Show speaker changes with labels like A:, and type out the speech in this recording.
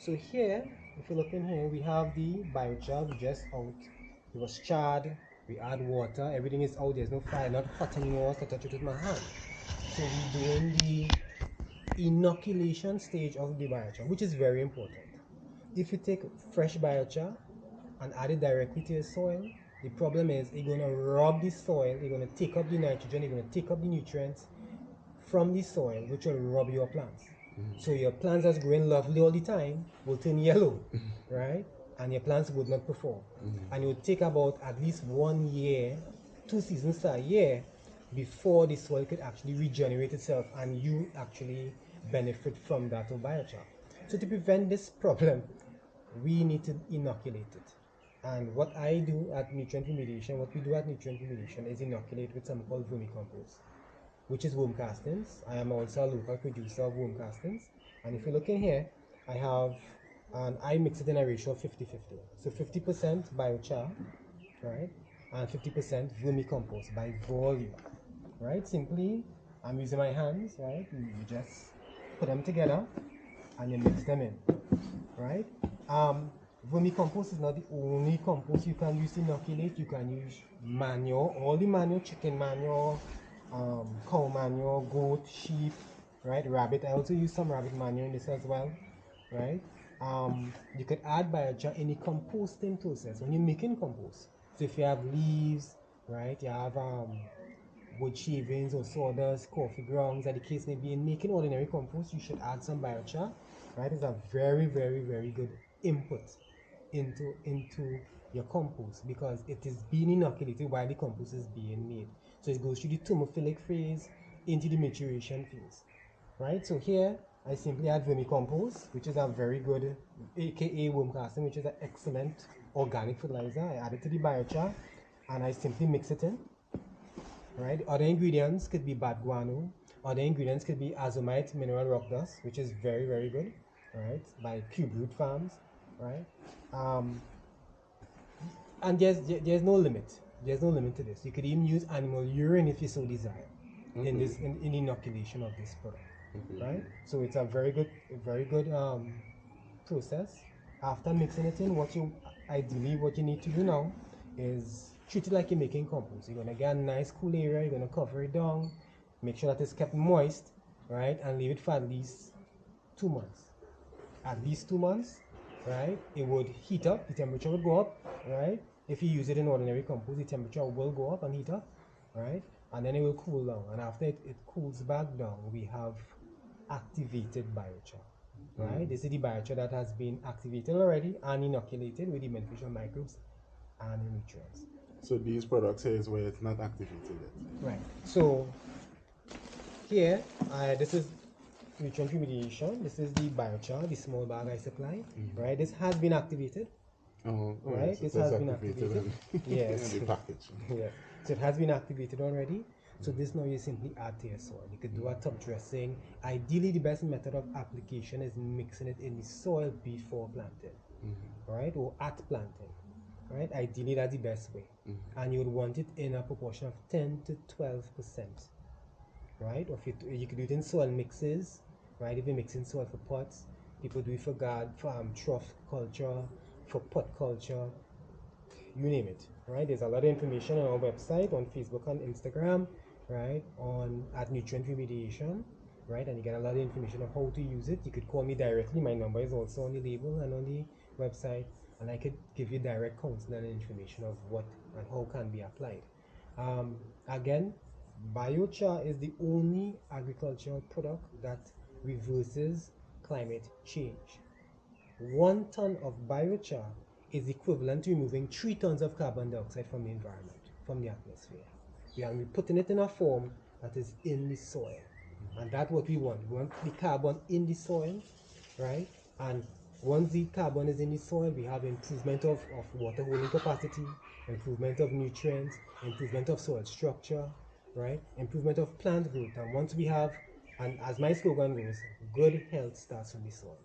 A: So here, if you look in here, we have the biochar. We just out. It was charred. We add water. Everything is out. There's no fire. Not hot anymore. So I touch it with my hand. So we're doing the inoculation stage of the biochar, which is very important. If you take fresh biochar and add it directly to your soil, the problem is it's going to rob the soil. It's going to take up the nitrogen. It's going to take up the nutrients from the soil, which will rob your plants. So your plants that's growing lovely all the time will turn yellow, right? And your plants would not perform. And it would take about at least 1 year, 2 seasons a year before the soil could actually regenerate itself and you actually benefit from that of biochar. So to prevent this problem, we need to inoculate it. And what I do at Nutrient Remediation, what we do at Nutrient Remediation is inoculate with something called vermicompost, which is worm castings. I am also a local producer of worm castings. And if you look in here, I have, and I mix it in a ratio of 50-50. So 50% biochar, right? And 50% vermicompost by volume, right? Simply, I'm using my hands, right? You just put them together and you mix them in, right? Vermicompost is not the only compost you can use to inoculate. You can use manure, all the manure, chicken manure, cow manure, goat, sheep, right? Rabbit. I also use some rabbit manure in this as well, right? You could add biochar in the composting process when you're making compost. So if you have leaves, right? You have wood shavings or sawdust, coffee grounds, as the case may be. In making ordinary compost, you should add some biochar, right? It's a very, very, very good input into your compost because it is being inoculated while the compost is being made. So it goes through the thermophilic phase into the maturation phase, right? So here I simply add vermicompost, which is a very good, aka worm casting, which is an excellent organic fertilizer. I add it to the biochar and I simply mix it in, right? Other ingredients could be bad guano. Other ingredients could be azomite mineral rock dust, which is very, very good, right? By Cube Root Farms, right? And there's no limit. There's no limit to this. You could even use animal urine if you so desire in this in inoculation of this product, right? So it's a very good process. After mixing it in, ideally what you need to do now is treat it like you're making compost. You're gonna get a nice cool area. You're gonna cover it down, make sure that it's kept moist, right, and leave it for at least 2 months. At least 2 months. Right, it would heat up, the temperature would go up, right? If you use it in ordinary compost, the temperature will go up and heat up, right? And then it will cool down. And after it cools back down, we have activated biochar, right? This is the biochar that has been activated already and inoculated with the beneficial microbes and the nutrients.
B: So these products here is where it's not activated yet.
A: Right. So here, this is Nutrient Remediation. This is the biochar, the small bag I supply, right? This has been activated. Right?
B: So
A: this has been activated.
B: Yes. In the package.
A: Yeah. So it has been activated already. So this now you simply add to your soil. You could do a top dressing. Ideally, the best method of application is mixing it in the soil before planting, right? Or at planting, right? Ideally, that's the best way. And you would want it in a proportion of 10 to 12%, right? Or if you could do it in soil mixes, right? If you're mixing soil for pots, people do it for trough culture, for pot culture, you name it, right? There's a lot of information on our website, on Facebook and Instagram, right? At Nutrient Remediation, right? And you get a lot of information of how to use it. You could call me directly. My number is also on the label and on the website, and I could give you direct counseling and information of what and how can be applied. Again, biochar is the only agricultural product that reverses climate change. 1 ton of biochar is equivalent to removing 3 tons of carbon dioxide from the environment, from the atmosphere. We are putting it in a form that is in the soil. And that's what we want. We want the carbon in the soil, right? And once the carbon is in the soil, we have improvement of water holding capacity, improvement of nutrients, improvement of soil structure, right? Improvement of plant growth. And once we have, and as my slogan goes, good health starts from the soil.